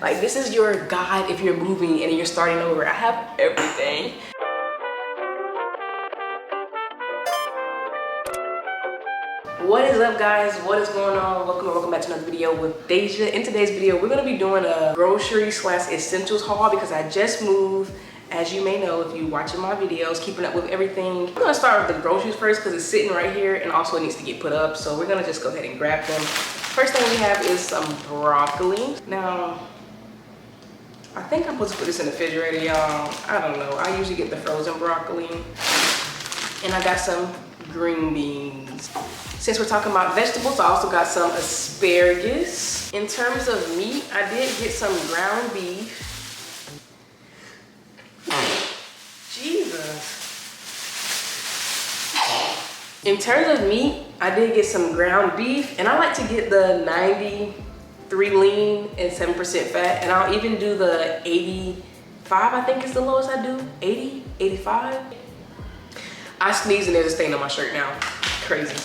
Like, this is your guide if you're moving and you're starting over. I have everything. What is up, guys? What is going on? Welcome back to another video with Deja. In today's video, we're gonna be doing a grocery / essentials haul because I just moved. As you may know, if you're watching my videos, keeping up with everything. I'm gonna start with the groceries first because it's sitting right here and also it needs to get put up. So we're gonna just go ahead and grab them. First thing we have is some broccoli. Now, I think I'm supposed to put this in the refrigerator, y'all. I don't know. I usually get the frozen broccoli. And I got some green beans. Since we're talking about vegetables, I also got some asparagus. In terms of meat, I did get some ground beef. Jesus. In terms of meat, I did get some ground beef, and I like to get the 93 lean and 7% fat, and I'll even do the 85, I think is the lowest I do. 80, 85. I sneezed and there's a stain on my shirt now. Crazy.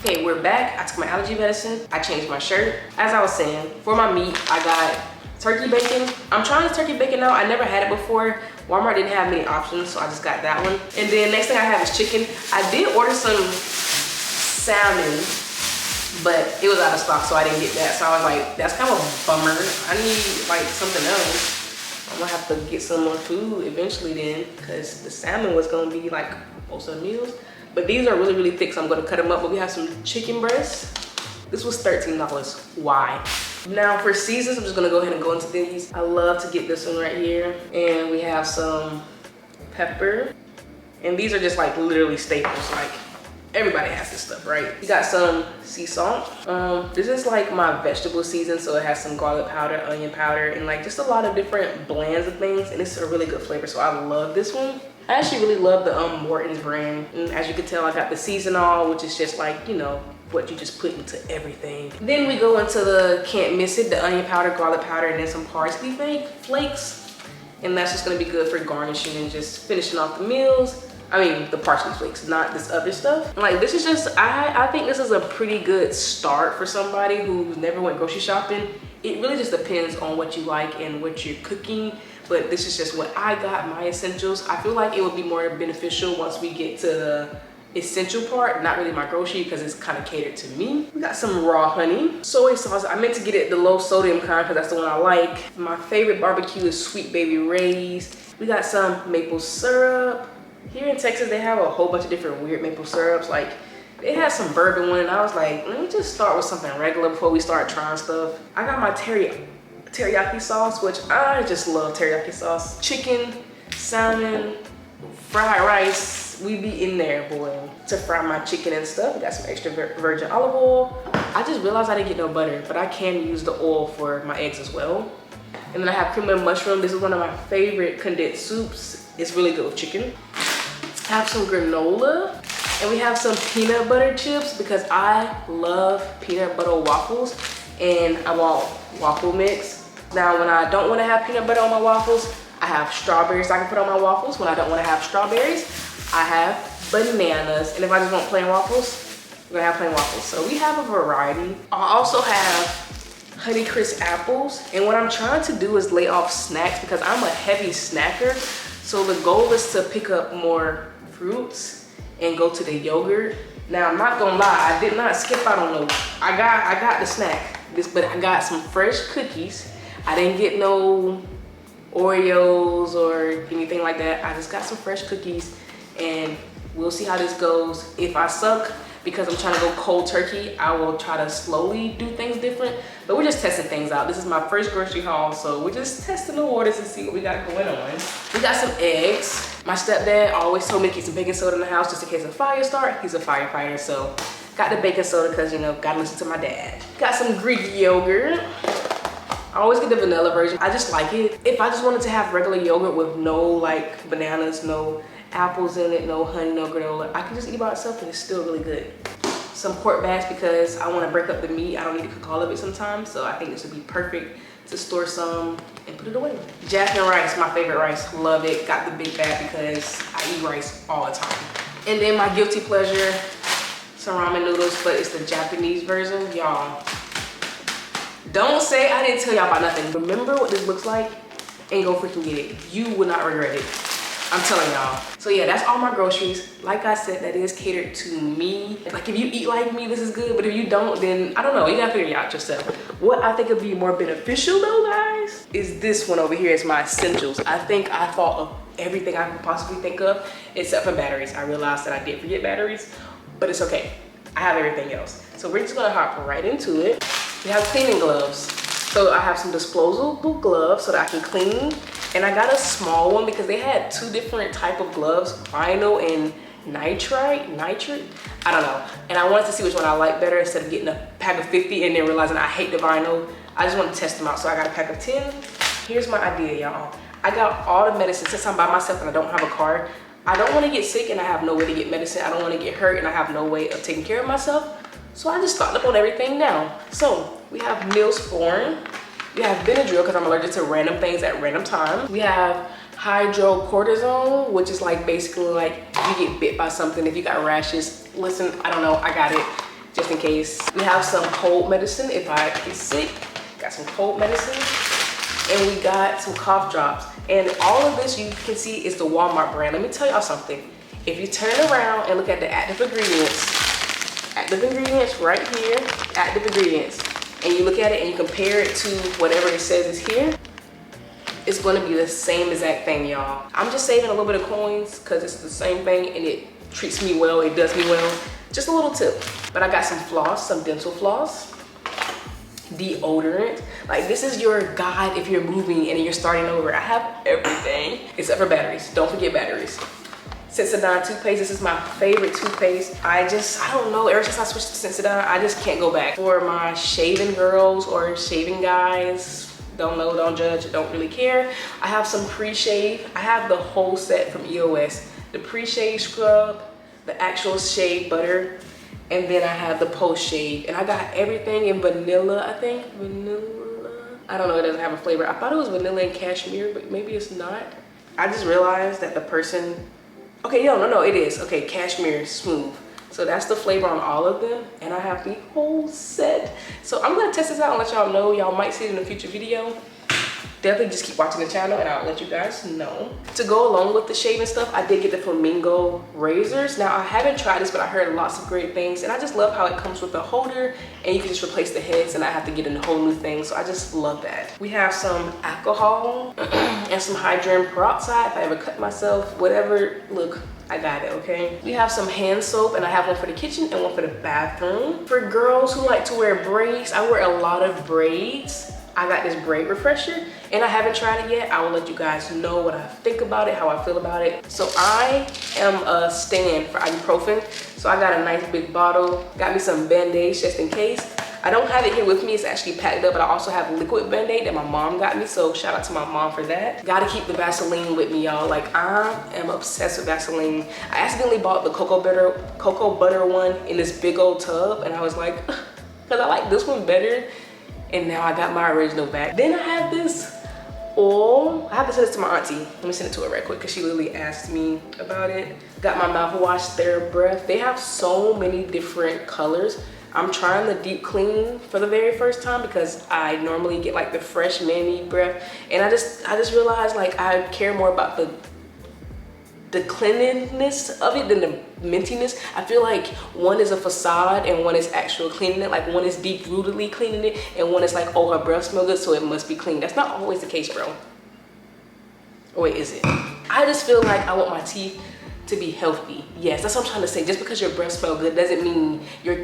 Okay, we're back. I took my allergy medicine. I changed my shirt. As I was saying, for my meat, I got turkey bacon. I'm trying this turkey bacon out. I never had it before. Walmart didn't have many options, so I just got that one. And then next thing I have is chicken. I did order some salmon, but it was out of stock, so I didn't get that. So I was like, that's kind of a bummer. I need like something else. I'm gonna have to get some more food eventually then, because the salmon was gonna be like most of the meals. But these are really, really thick, so I'm gonna cut them up. But we have some chicken breasts. This was $13. Why? Now for seasons, I'm just gonna go ahead and go into these. I love to get this one right here. And we have some pepper. And these are just like literally staples. Like everybody has this stuff, right? We got some sea salt. This is like my vegetable season, so it has some garlic powder, onion powder, and like just a lot of different blends of things. And it's a really good flavor, so I love this one. I actually really love the Morton's brand. And as you can tell, I got the seasonal, which is just like, you know, what you just put into everything. Then we go into the can't miss it, the onion powder, garlic powder, and then some parsley flakes. And that's just gonna be good for garnishing and just finishing off the meals. I mean, the parsley flakes, not this other stuff. Like, this is just, I think this is a pretty good start for somebody who's never went grocery shopping. It really just depends on what you like and what you're cooking. But this is just what I got, my essentials. I feel like it would be more beneficial once we get to the essential part, not really my grocery, because it's kind of catered to me. We got some raw honey, soy sauce. I meant to get it the low sodium kind because that's the one I like. My favorite barbecue is Sweet Baby Ray's. We got some maple syrup. Here in Texas, they have a whole bunch of different weird maple syrups. Like, they had some bourbon one, and I was like, let me just start with something regular before we start trying stuff. I got my teriyaki sauce, which I just love teriyaki sauce. Chicken, salmon, fried rice. We be in there, boy, to fry my chicken and stuff. We got some extra virgin olive oil. I just realized I didn't get no butter, but I can use the oil for my eggs as well. And then I have cream of mushroom. This is one of my favorite condensed soups. It's really good with chicken. I have some granola, and we have some peanut butter chips because I love peanut butter waffles, and I want waffle mix. Now, when I don't want to have peanut butter on my waffles, I have strawberries I can put on my waffles. When I don't want to have strawberries, I have bananas. And if I just want plain waffles, I'm gonna have plain waffles. So we have a variety. I also have Honeycrisp apples. And what I'm trying to do is lay off snacks because I'm a heavy snacker. So the goal is to pick up more fruits and go to the yogurt. Now, I'm not gonna lie, I did not skip out on those. I got the snack, but I got some fresh cookies. I didn't get no Oreos or anything like that. I just got some fresh cookies, and we'll see how this goes. If I suck because I'm trying to go cold turkey, I will try to slowly do things different, but we're just testing things out. This is my first grocery haul, so we're just testing the waters and see what we got going on. We got some eggs. My stepdad always told me to keep some baking soda in the house just in case a fire starts. He's a firefighter, so got the baking soda because, you know, gotta listen to my dad. Got some Greek yogurt. I always get the vanilla version. I just like it. If I just wanted to have regular yogurt with no like bananas, no apples in it, no honey, no granola, I can just eat by itself and it's still really good. Some pork backs because I want to break up the meat. I don't need to cook all of it sometimes, so I think this would be perfect to store some and put it away. Jasmine rice, my favorite rice. Love it. Got the big bag because I eat rice all the time. And then my guilty pleasure, some ramen noodles, but it's the Japanese version. Y'all, Don't say I didn't tell y'all about nothing. Remember what this looks like and go freaking get it. You will not regret it. I'm telling y'all. So yeah, that's all my groceries. Like I said, that is catered to me. Like if you eat like me, this is good. But if you don't, then I don't know. You gotta figure it out yourself. What I think would be more beneficial though, guys, is this one over here. It's my essentials. I think I thought of everything I could possibly think of except for batteries. I realized that I did forget batteries, but it's okay. I have everything else. So we're just gonna hop right into it. We have cleaning gloves. So I have some disposable gloves so that I can clean. And I got a small one because they had two different type of gloves, vinyl and nitrate, I don't know. And I wanted to see which one I like better instead of getting a pack of 50 and then realizing I hate the vinyl. I just want to test them out. So I got a pack of 10. Here's my idea, y'all. I got all the medicine. Since I'm by myself and I don't have a car, I don't want to get sick and I have no way to get medicine. I don't want to get hurt and I have no way of taking care of myself. So I just stocked up on everything now. So we have Milestones. We have Benadryl because I'm allergic to random things at random times. We have hydrocortisone, which is like basically like if you get bit by something, if you got rashes. Listen, I don't know, I got it just in case. We have some cold medicine if I get sick. Got some cold medicine. And we got some cough drops. And all of this you can see is the Walmart brand. Let me tell y'all something. If you turn around and look at the active ingredients right here, active ingredients, and you look at it and you compare it to whatever it says is here, it's gonna be the same exact thing, y'all. I'm just saving a little bit of coins because it's the same thing and it treats me well, it does me well. Just a little tip. But I got some floss, some dental floss, deodorant. Like this is your guide if you're moving and you're starting over. I have everything except for batteries. Don't forget batteries. Sensodyne toothpaste. This is my favorite toothpaste. I don't know, ever since I switched to Sensodyne, I just can't go back. For my shaving girls or shaving guys, don't know, don't judge, don't really care. I have some pre-shave. I have the whole set from EOS. The pre-shave scrub, the actual shave butter, and then I have the post-shave. And I got everything in vanilla, I think. Vanilla. I don't know, it doesn't have a flavor. I thought it was vanilla and cashmere, but maybe it's not. I just realized that the person, okay, no, it is. Okay, cashmere smooth. So that's the flavor on all of them. And I have the whole set. So I'm gonna test this out and let y'all know. Y'all might see it in a future video. Definitely just keep watching the channel and I'll let you guys know. To go along with the shaving stuff, I did get the Flamingo razors. Now I haven't tried this, but I heard lots of great things. And I just love how it comes with a holder and you can just replace the heads and I have to get a whole new thing. So I just love that. We have some alcohol and some hydrogen peroxide if I ever cut myself, whatever. Look, I got it, okay? We have some hand soap and I have one for the kitchen and one for the bathroom. For girls who like to wear braids, I wear a lot of braids. I got this braid refresher and I haven't tried it yet. I will let you guys know what I think about it, how I feel about it. So I am a stand for ibuprofen. So I got a nice big bottle, got me some Band-Aids just in case. I don't have it here with me, it's actually packed up, but I also have liquid Band-Aid that my mom got me, so shout out to my mom for that. Gotta keep the Vaseline with me, y'all. Like, I am obsessed with Vaseline. I accidentally bought the cocoa butter one in this big old tub, and I was like, because I like this one better, and now I got my original back. Then I have this oil. I have to send this to my auntie. Let me send it to her right quick, because she literally asked me about it. Got my mouthwash, TheraBreath. They have so many different colors. I'm trying the deep clean for the very first time because I normally get like the fresh mini breath, and I just realized like I care more about the cleanliness of it than the mintiness. I feel like one is a facade and one is actual cleaning it. Like one is deep rootedly cleaning it and one is like, oh, her breath smells good, so it must be clean. That's not always the case, bro. Or wait, is it? I just feel like I want my teeth to be healthy. Yes, that's what I'm trying to say. Just because your breath smells good doesn't mean your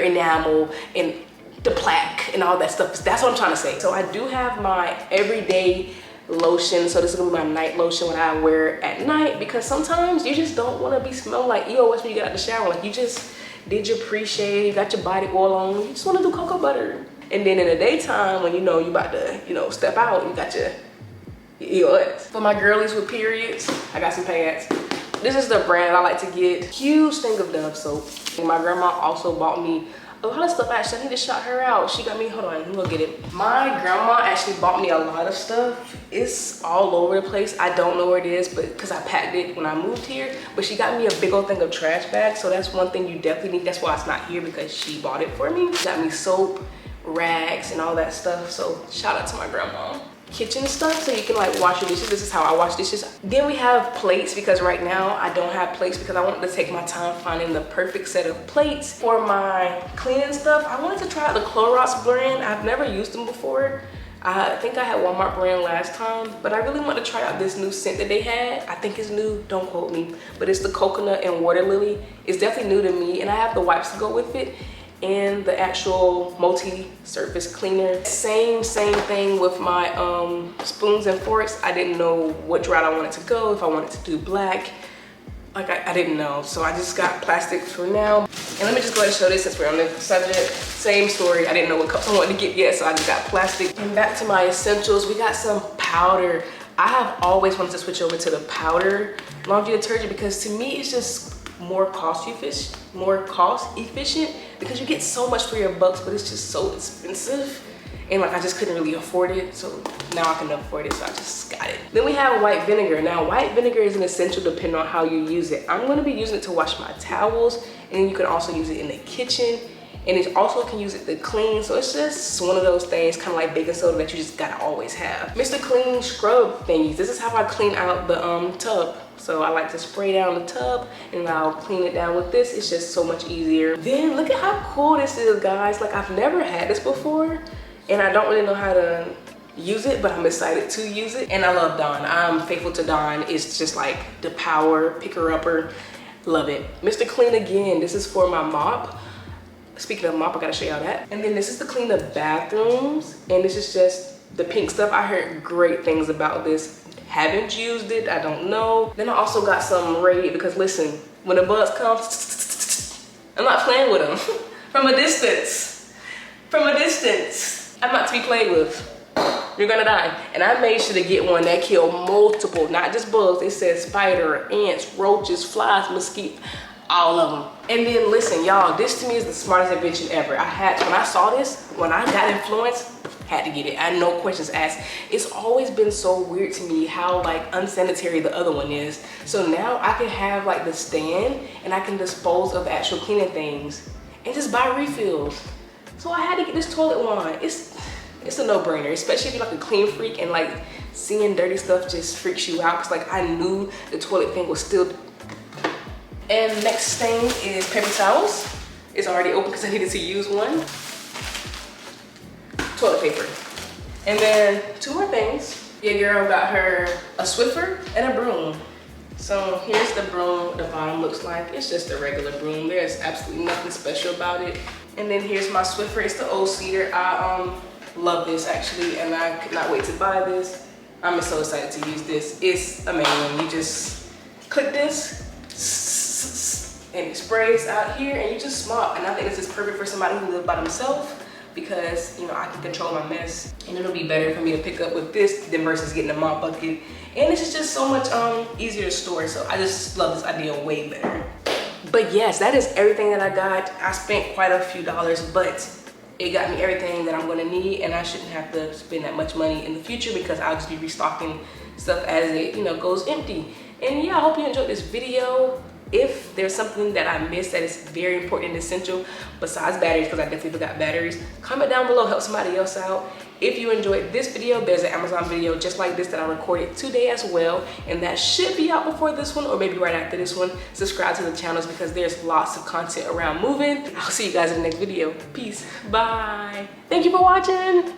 enamel and the plaque and all that stuff. That's what I'm trying to say. So I do have my everyday lotion. So this is gonna be my night lotion when I wear it at night, because sometimes you just don't want to be smelling like EOS when you get out the shower. Like you just did your pre-shave, you got your body oil on, you just want to do cocoa butter. And then in the daytime when you know you about to step out, you got your EOS. For my girlies with periods, I got some pads. This is the brand I like to get. Huge thing of Dove soap. And my grandma also bought me a lot of stuff. Actually, I need to shout her out. She got me, hold on, we'll get it. My grandma actually bought me a lot of stuff. It's all over the place. I don't know where it is, but because I packed it when I moved here. But she got me a big old thing of trash bags. So that's one thing you definitely need. That's why it's not here, because she bought it for me. She got me soap, rags and all that stuff. So shout out to my grandma. Kitchen stuff, so you can like wash your dishes. This is how I wash dishes. Then we have plates, because right now I don't have plates because I wanted to take my time finding the perfect set of plates for my cleaning stuff. I wanted to try out the Clorox brand. I've never used them before. I think I had Walmart brand last time, but I really want to try out this new scent that they had. I think it's new, don't quote me, but it's the coconut and water lily. It's definitely new to me, and I have the wipes to go with it and the actual multi-surface cleaner. Same thing with my spoons and forks. I didn't know what route I wanted to go, if I wanted to do black. Like I didn't know, so I just got plastic for now. And let me just go ahead and show this since we're on the subject. Same story, I didn't know what cups I wanted to get yet, so I just got plastic. And back to my essentials, we got some powder. I have always wanted to switch over to the powder laundry detergent because to me it's just more cost efficient because you get so much for your bucks, but it's just so expensive. And like I just couldn't really afford it, so now I can afford it, so I just got it. Then we have white vinegar. Now white vinegar is an essential depending on how you use it. I'm gonna be using it to wash my towels, and then you can also use it in the kitchen, and it also can use it to clean. So it's just one of those things, kind of like baking soda, that you just gotta always have. Mr. Clean scrub thingies. This is how I clean out the tub. So I like to spray down the tub and I'll clean it down with this. It's just so much easier. Then look at how cool this is, guys. Like I've never had this before and I don't really know how to use it, but I'm excited to use it. And I love Dawn. I'm faithful to Dawn. It's just like the power picker-upper. Love it. Mr. Clean again. This is for my mop. Speaking of mop, I gotta show y'all that. And then this is to clean the bathrooms. And this is just the pink stuff. I heard great things about this. Haven't used it, I don't know. Then I also got some Raid because listen, when the bugs come, I'm not playing with them. From a distance. I'm not to be played with. You're gonna die. And I made sure to get one that killed multiple, not just bugs. It said spider, ants, roaches, flies, mosquitoes, all of them. And then listen, y'all, this to me is the smartest invention ever. When I saw this, when I got influenced, had to get it. I had no questions asked. It's always been so weird to me how like unsanitary the other one is. So now I can have like the stand and I can dispose of the actual cleaning things and just buy refills. So I had to get this toilet wand. It's a no-brainer, especially if you're like a clean freak and like seeing dirty stuff just freaks you out. Cause like I knew the toilet thing was still. And next thing is paper towels. It's already open because I needed to use one. Toilet paper. And then two more things. Your girl got her a Swiffer and a broom. So here's the broom, what the bottom looks like. It's just a regular broom. There's absolutely nothing special about it. And then here's my Swiffer. It's the old cedar. I love this actually, and I could not wait to buy this. I'm so excited to use this. It's amazing. You just click this and it sprays out here and you just mop. And I think this is perfect for somebody who lives by themselves, because you know I can control my mess, and it'll be better for me to pick up with this than versus getting a mop bucket. And this is just so much easier to store, so I just love this idea way better. But yes, that is everything that I got. I spent quite a few dollars, but it got me everything that I'm gonna need, and I shouldn't have to spend that much money in the future because I'll just be restocking stuff as it goes empty. And yeah, I hope you enjoyed this video. If there's something that I missed that is very important and essential besides batteries, because I definitely forgot batteries, comment down below, help somebody else out. If you enjoyed this video, there's an Amazon video just like this that I recorded today as well, and that should be out before this one or maybe right after this one. Subscribe to the channels because there's lots of content around moving. I'll see you guys in the next video. Peace. Bye. Thank you for watching.